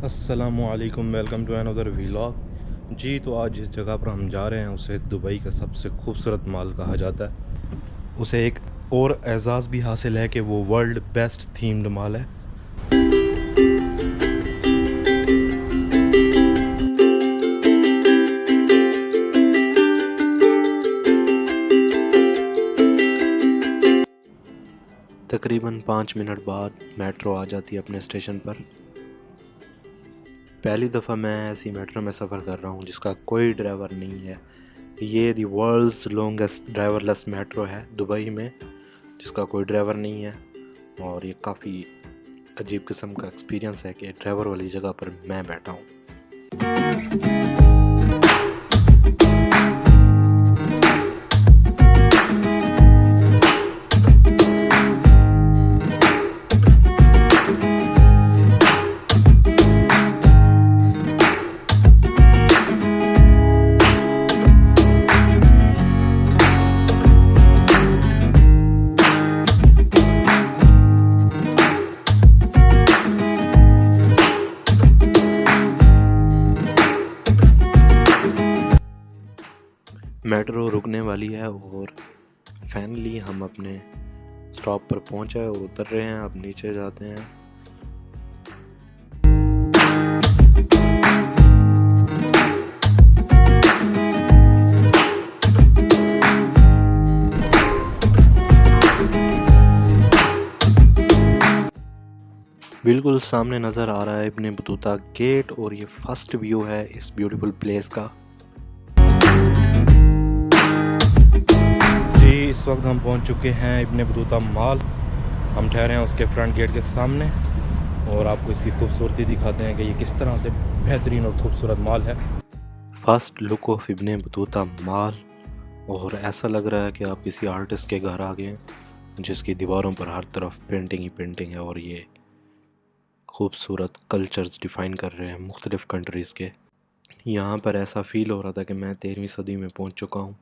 अस्सलामुअलैकुम, welcome to another vlog. जी तो आज जिस जगह पर हम जा रहे हैं उसे दुबई का सबसे खूबसूरत माल कहा जाता है। उसे एक और एजाज़ भी हासिल है कि वो वर्ल्ड बेस्ट थीम्ड माल है। तकरीबन 5 मिनट बाद मेट्रो आ जाती है अपने स्टेशन पर। पहली दफ़ा मैं ऐसी मेट्रो में सफ़र कर रहा हूँ जिसका कोई ड्राइवर नहीं है। ये the world's longest driverless metro है दुबई में, जिसका कोई ड्राइवर नहीं है। और ये काफ़ी अजीब किस्म का एक्सपीरियंस है कि ड्राइवर वाली जगह पर मैं बैठा हूँ। मेट्रो रुकने वाली है और फाइनली हम अपने स्टॉप पर पहुंचे और उतर रहे हैं। अब नीचे जाते हैं। बिल्कुल सामने नज़र आ रहा है इब्न बतूता गेट और ये फर्स्ट व्यू है इस ब्यूटीफुल प्लेस का। जी इस वक्त हम पहुंच चुके हैं इब्न बतूता मॉल। हम ठहरे हैं उसके फ्रंट गेट के सामने और आपको इसकी खूबसूरती दिखाते हैं कि ये किस तरह से बेहतरीन और खूबसूरत मॉल है। First look of Ibn Battuta mall, और ऐसा लग रहा है कि आप किसी आर्टिस्ट के घर आ गए हैं जिसकी दीवारों पर हर तरफ पेंटिंग ही पेंटिंग है और ये खूबसूरत कल्चर्स डिफ़ाइन कर रहे हैं मुख्तलिफ़ कंट्रीज़ के। यहाँ पर ऐसा फ़ील हो रहा था कि मैं 13वीं सदी में पहुँच चुका हूँ।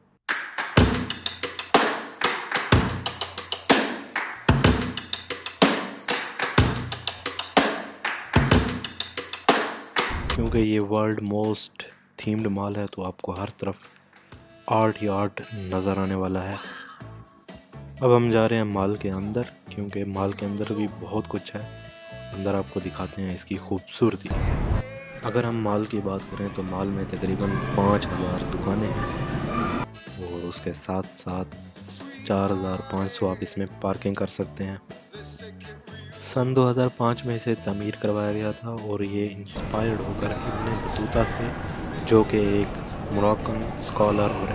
क्योंकि ये वर्ल्ड मोस्ट थीम्ड मॉल है तो आपको हर तरफ आर्ट ही आर्ट नज़र आने वाला है। अब हम जा रहे हैं मॉल के अंदर, क्योंकि मॉल के अंदर भी बहुत कुछ है। अंदर आपको दिखाते हैं इसकी खूबसूरती। अगर हम मॉल की बात करें तो मॉल में तकरीबन 5000 दुकानें हैं और उसके साथ साथ 4500 आप इसमें पार्किंग कर सकते हैं। सन 2005 में इसे तमीर करवाया गया था और ये इंस्पायर्ड होकर इब्न बतूता से, जो कि एक मोरक्कन स्कॉलर और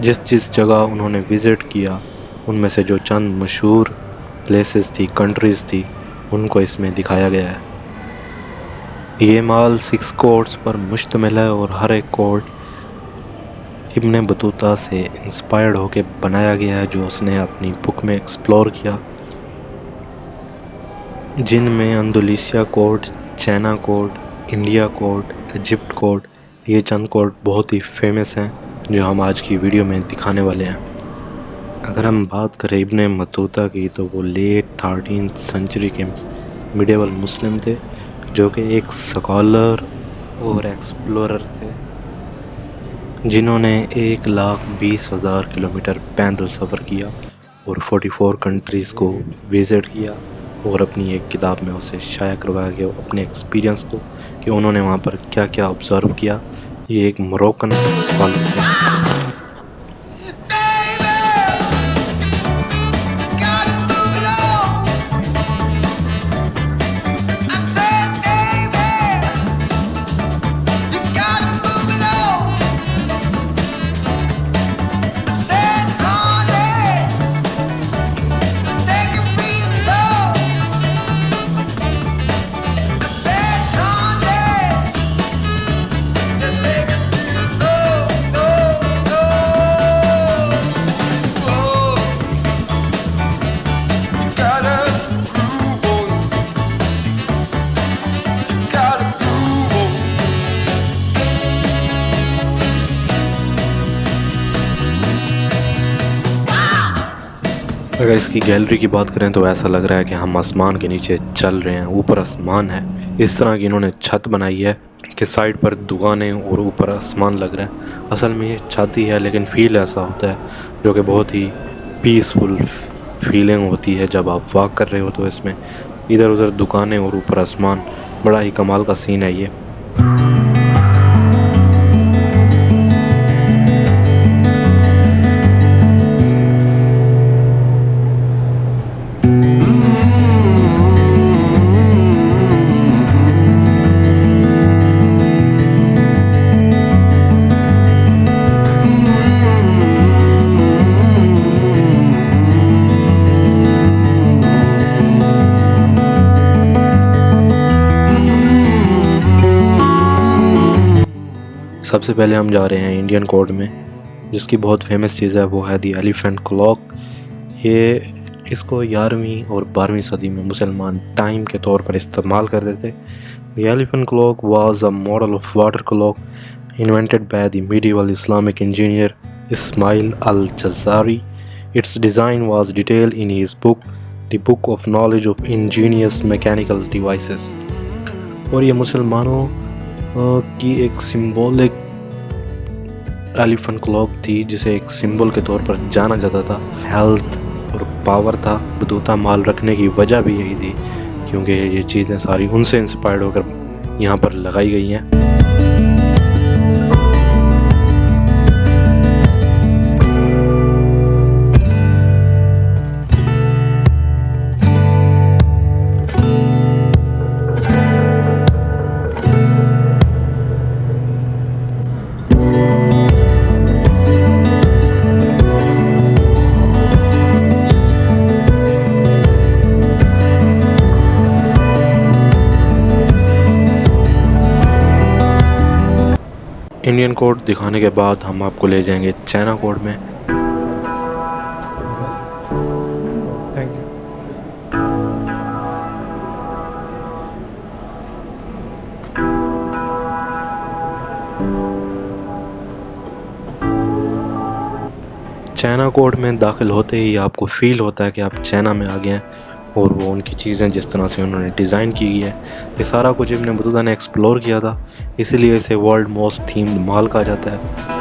जिस जगह उन्होंने विज़िट किया उनमें से जो चंद मशहूर प्लेसेस थी, कंट्रीज़ थी, उनको इसमें दिखाया गया है। ये मॉल 6 कोर्ट्स पर मुश्तमिल है और हर एक कोर्ट इब्न बतूता से इंस्पायर्ड होकर बनाया गया है, जो उसने अपनी बुक में एक्सप्लोर किया, जिनमें Indonesia court, China court, India court, Egypt court, ये चंद कोर्ट बहुत ही फेमस हैं जो हम आज की वीडियो में दिखाने वाले हैं। अगर हम बात करें इब्न बतूता की तो वो लेट 13th सेंचुरी के मिडिवल मुस्लिम थे, जो कि एक स्कॉलर और एक्सप्लोरर थे, जिन्होंने 1,20,000 किलोमीटर पैदल सफ़र किया और 44 कंट्रीज़ को विज़िट किया और अपनी एक किताब में उसे शाया करवाया गया अपने एक्सपीरियंस को कि उन्होंने वहाँ पर क्या क्या ऑब्ज़र्व किया। ये एक मोरक्कन स्कॉलर थे। अगर इसकी गैलरी की बात करें तो ऐसा लग रहा है कि हम आसमान के नीचे चल रहे हैं, ऊपर आसमान है। इस तरह की इन्होंने छत बनाई है कि साइड पर दुकानें और ऊपर आसमान लग रहा है। असल में ये छत ही है, लेकिन फील ऐसा होता है जो कि बहुत ही पीसफुल फीलिंग होती है जब आप वॉक कर रहे हो। तो इसमें इधर उधर दुकानें और ऊपर आसमान, बड़ा ही कमाल का सीन है ये। सबसे पहले हम जा रहे हैं इंडियन कोर्ट में, जिसकी बहुत फेमस चीज़ है वो है दी एलिफेंट क्लॉक। ये इसको 11वीं और 12वीं सदी में मुसलमान टाइम के तौर पर इस्तेमाल करते थे। The elephant clock was a model of water clock invented by the medieval Islamic engineer Ismail al-Jazari. Its design was detailed in his book, The Book of Knowledge of Ingenious Mechanical Devices. और ये मुसलमानों की एक symbolic elephant clock थी, जिसे एक symbol के तौर पर जाना जाता था। हेल्थ और पावर था। बदूता माल रखने की वजह भी यही थी, क्योंकि ये चीज़ें सारी उनसे इंस्पायर्ड होकर यहाँ पर लगाई गई हैं। इंडियन कोर्ट दिखाने के बाद हम आपको ले जाएंगे चाइना कोर्ट में। Thank you. चाइना कोर्ट में दाखिल होते ही आपको फील होता है कि आप चाइना में आ गए हैं, और वो उनकी चीज़ें जिस तरह से उन्होंने डिज़ाइन की है, ये सारा कुछ इब्न बतूता ने एक्सप्लोर किया था, इसीलिए इसे वर्ल्ड मोस्ट थीम्ड मॉल कहा जाता है।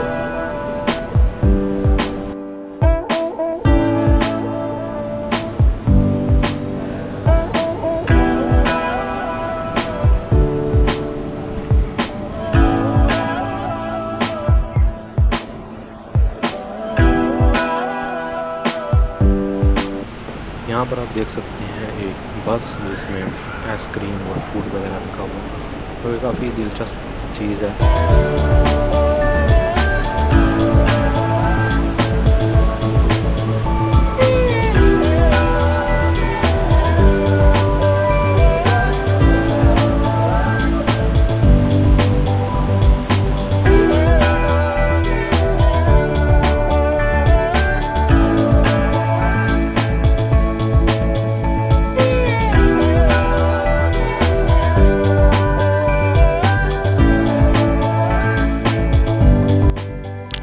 यहाँ पर आप देख सकते हैं एक बस जिसमें आइसक्रीम और फूड वगैरह रखा हुआ है, तो ये काफ़ी दिलचस्प चीज़ है।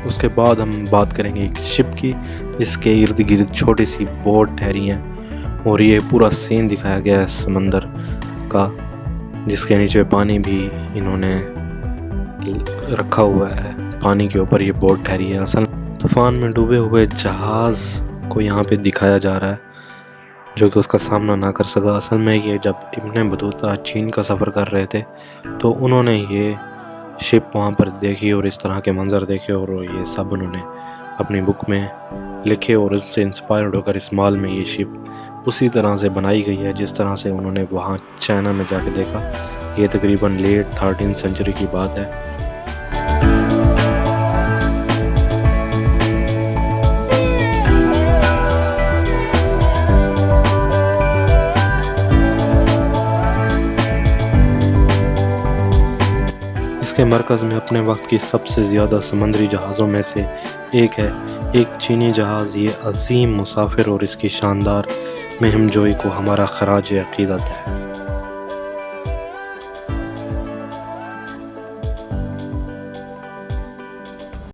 उसके बाद हम बात करेंगे एक शिप की, जिसके इर्द गिर्द छोटी सी बोट ठहरी हैं, और ये पूरा सीन दिखाया गया है समंदर का, जिसके नीचे पानी भी इन्होंने रखा हुआ है। पानी के ऊपर ये बोट ठहरी है। असल तूफान में डूबे हुए जहाज़ को यहाँ पे दिखाया जा रहा है, जो कि उसका सामना ना कर सका। असल में ये जब इब्न बतूता चीन का सफ़र कर रहे थे, तो उन्होंने ये शिप वहाँ पर देखी और इस तरह के मंज़र देखे, और ये सब उन्होंने अपनी बुक में लिखे, और उससे इंस्पायर्ड होकर इस मॉल में ये शिप उसी तरह से बनाई गई है जिस तरह से उन्होंने वहाँ चाइना में जाके देखा। ये तकरीबन लेट 13वीं सेंचुरी की बात है। इसके मरकज़ में अपने वक्त की सबसे ज़्यादा समुद्री जहाज़ों में से एक है एक चीनी जहाज़। ये अजीम मुसाफिर और इसकी शानदार मुहिमजोई को हमारा खराज अक़ीदत है।